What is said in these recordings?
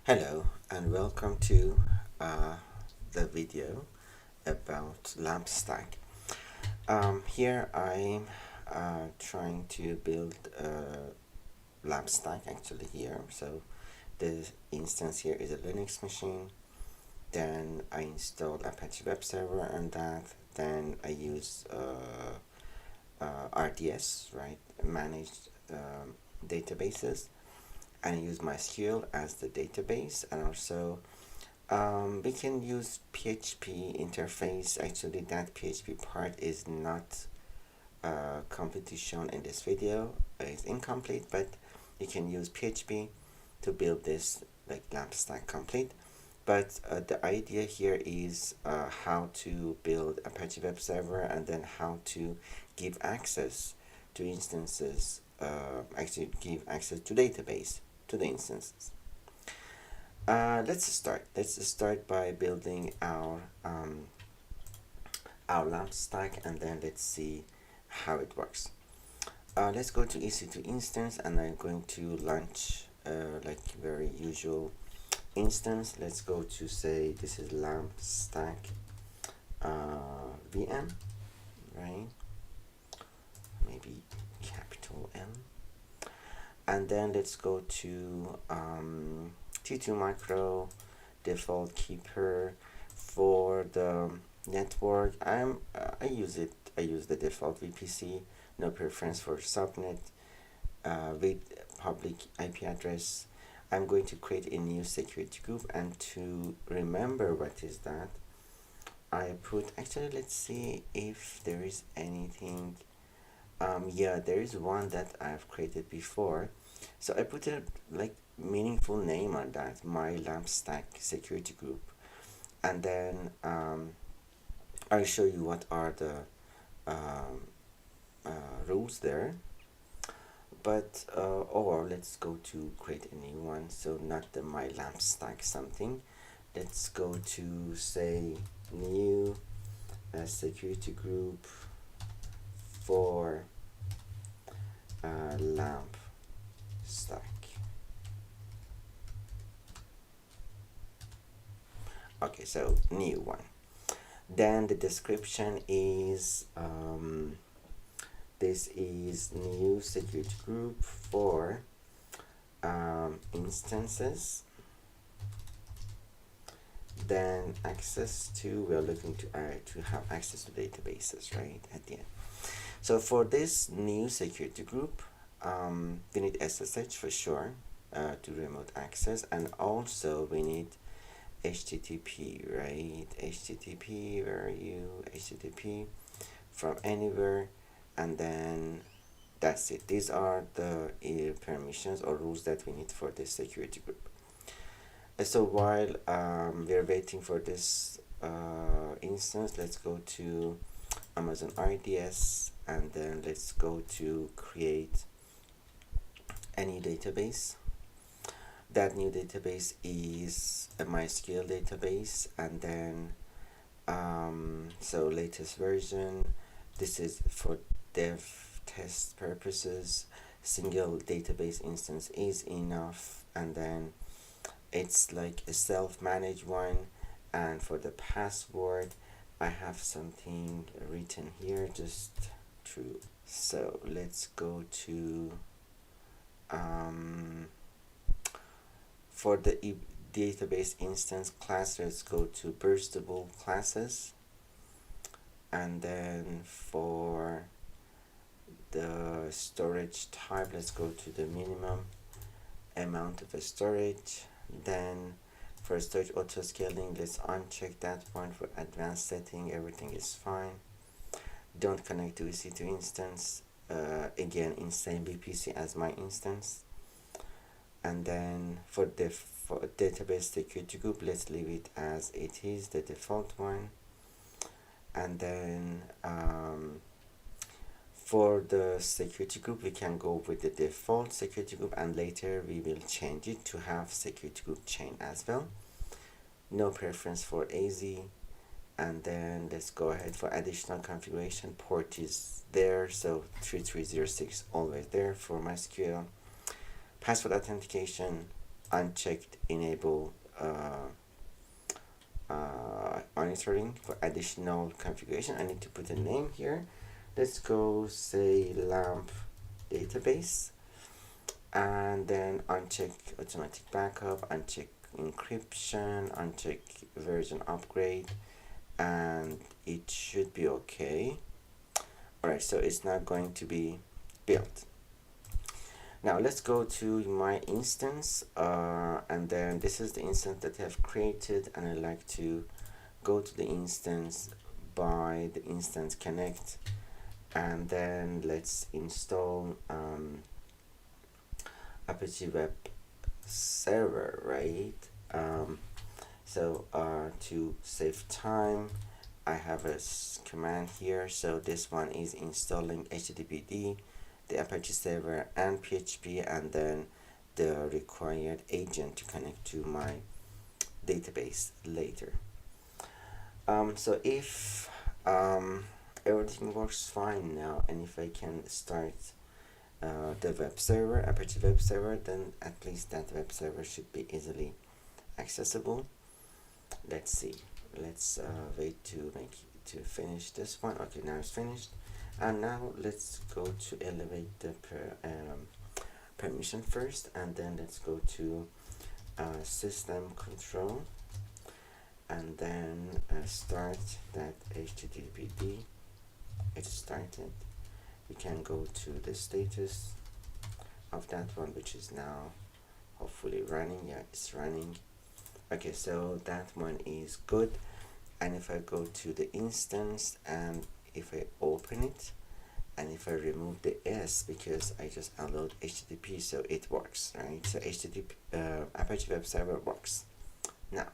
Hello and welcome to the video about LAMP stack. Here I'm trying to build a LAMP stack actually here. So the instance here is a Linux machine. Then I installed Apache Web Server on that. Then I use RDS, right? Managed databases. And I use MySQL as the database, and also we can use PHP interface. Actually, that PHP part is not completely shown in this video. It's incomplete, but you can use PHP to build this like LAMP stack complete. But the idea here is how to build Apache Web Server and then how to give access to instances, actually give access to database to the instances. Let's start by building our LAMP stack, and then let's see how it works. Let's go to EC2 instance, and I'm going to launch like very usual instance. Let's go to say this is LAMP stack VM, right? Maybe capital M. And then let's go to T2 Micro default keeper. For the network, I use the default VPC, no preference for subnet with public IP address. I'm going to create a new security group, and to remember what is that, I put, actually let's see if there is anything. Yeah, there is one that I've created before, so I put a like meaningful name on that, my LAMP stack security group, and then I'll show you what are the rules there. But or let's go to create a new one, so not the my LAMP stack something. Let's go to say new security group for LAMP stack. Okay, so new one. Then the description is this is new security group for instances. Then access to, we are looking to have access to databases, right, at the end. So for this new security group, we need SSH for sure to remote access, and also we need HTTP, right? HTTP, where are you? HTTP from anywhere, and then that's it. These are the permissions or rules that we need for this security group. So while we're waiting for this instance, let's go to Amazon RDS, and then let's go to create any database. That new database is a MySQL database, and then so latest version. This is for dev test purposes. Single database instance is enough, and then it's like a self-managed one. And for the password, I have something written here, just true. So let's go to for the database instance class, let's go to burstable classes, and then for the storage type, let's go to the minimum amount of storage. Then for storage auto scaling, let's uncheck that one. For advanced setting, everything is fine. Don't connect to EC2 instance, again in same VPC as my instance. And then for database security group, let's leave it as it is, the default one. And then for the security group, we can go with the default security group, and later we will change it to have security group chain as well. No preference for AZ. And then let's go ahead for additional configuration. Port is there, so 3306 always there for MySQL. Password authentication, unchecked enable monitoring for additional configuration. I need to put a name here. Let's go say lamp database, and then uncheck automatic backup, uncheck encryption, uncheck version upgrade, and it should be okay. Alright, so it's not going to be built. Now let's go to my instance, and then this is the instance that I have created, and I like to go to the instance by the instance connect, and then let's install Apache Web Server, right? To save time, I have a command here. So this one is installing HTTPD, the Apache server, and PHP, and then the required agent to connect to my database later. So if everything works fine now, and if I can start the web server, Apache web server, then at least that web server should be easily accessible. Let's see. Let's wait to finish this one. Okay, now it's finished, and now let's go to elevate the permission first, and then let's go to system control, and then start that HTTPD. It started. We can go to the status of that one, which is now hopefully running. Yeah, it's running. Okay, so that one is good. And if I go to the instance, and if I open it, and if I remove the S, because I just allowed HTTP, so it works, right? So HTTP Apache Web Server works. Now,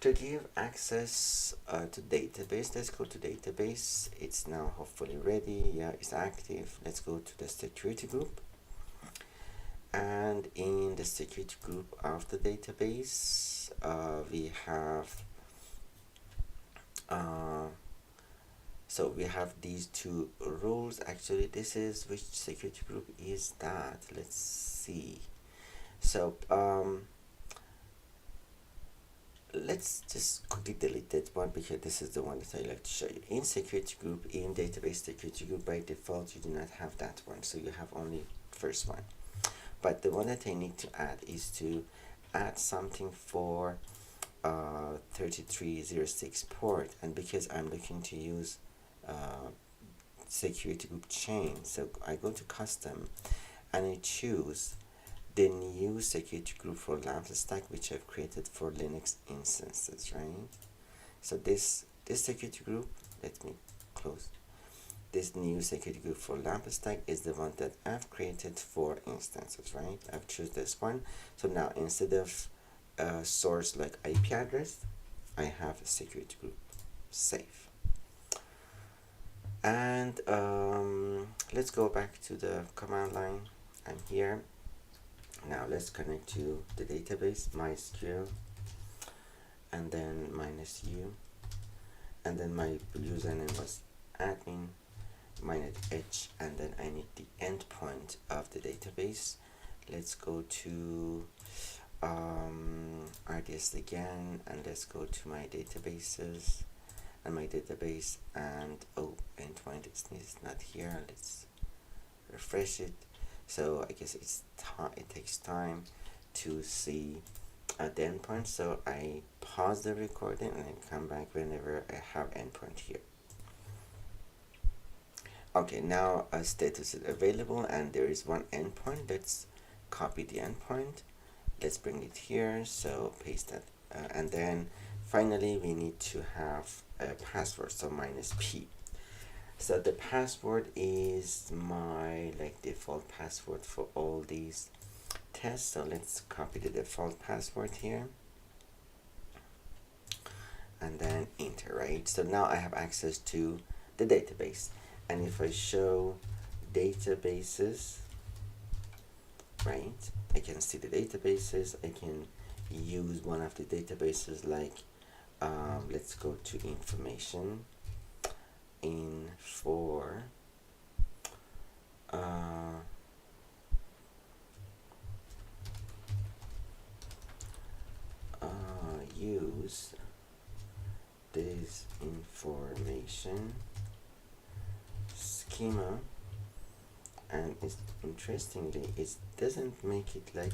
to give access to database, let's go to database. It's now hopefully ready. Yeah, it's active. Let's go to the security group, and in the security group of the database, we have we have these two rules. Actually, this is, which security group is that? Let's see. So let's just quickly delete that one, because this is the one that I like to show you. In security group, in database security group, by default you do not have that one, so you have only first one. But the one that I need to add is to add something for 3306 port, and because I'm looking to use security group chain, so I go to custom and I choose the new security group for LAMP stack, which I've created for Linux instances, right? So this security group, let me close. This new security group for LAMP stack is the one that I've created for instances, right? I've choose this one. So now instead of source like IP address, I have a security group. Save. And let's go back to the command line. I'm here. Now let's connect to the database, MySQL, and then -u, and then my username was admin, -h, and then I need the endpoint of the database. Let's go to RDS again, and let's go to my databases, and my database, and endpoint is not here. Let's refresh it. So I guess it takes time to see the endpoint, so I pause the recording and I come back whenever I have endpoint here. Okay, now a status is available and there is one endpoint. Let's copy the endpoint. Let's bring it here, so paste that, and then finally we need to have a password, so -p. So the password is my default password for all these tests. So let's copy the default password here and then enter, right? So now I have access to the database, and if I show databases, right, I can see the databases. I can use one of the databases, like let's go to information in for use this information schema, and it's interestingly it doesn't make it like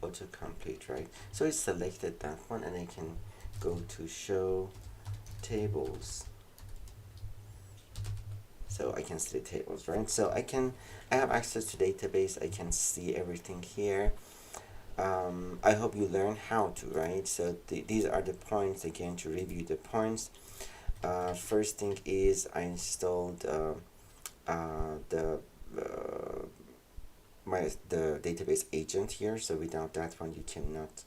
autocomplete, right? So I selected that one, and I can go to show tables, so I can see the tables, right? So I have access to database, I can see everything here. I hope you learn how to, right? So these are the points, again, to review the points. First thing is I installed the database agent here, so without that one you cannot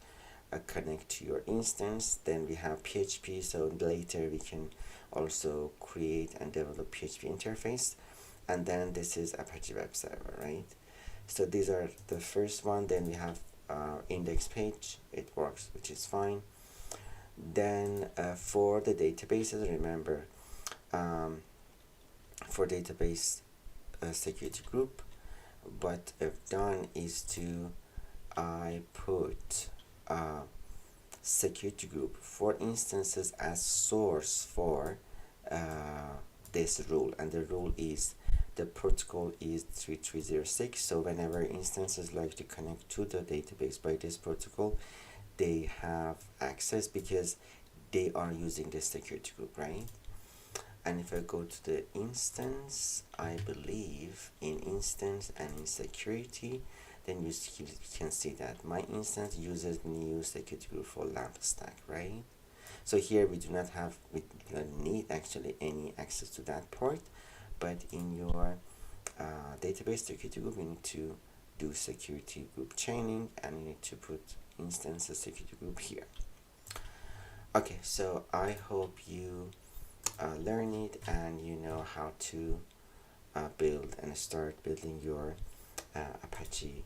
connect to your instance. Then we have PHP, so later we can also create and develop PHP interface. And then this is Apache Web Server, right? So these are the first one. Then we have index page, it works, which is fine. Then for the databases, remember, for database security group, what I've done is I put security group for instances as source for this rule, and the rule is the protocol is 3306. So whenever instances like to connect to the database by this protocol, they have access because they are using this security group, right? And if I go to the instance, I believe in instance and in security, then you can see that my instance uses new security group for lamp stack, right? So here we do not need actually any access to that port, but in your database security group, you need to do security group chaining, and you need to put instance security group here. Okay, so I hope you learn it and you know how to build and start building your Apache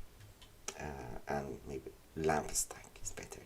and maybe lamp stack is better.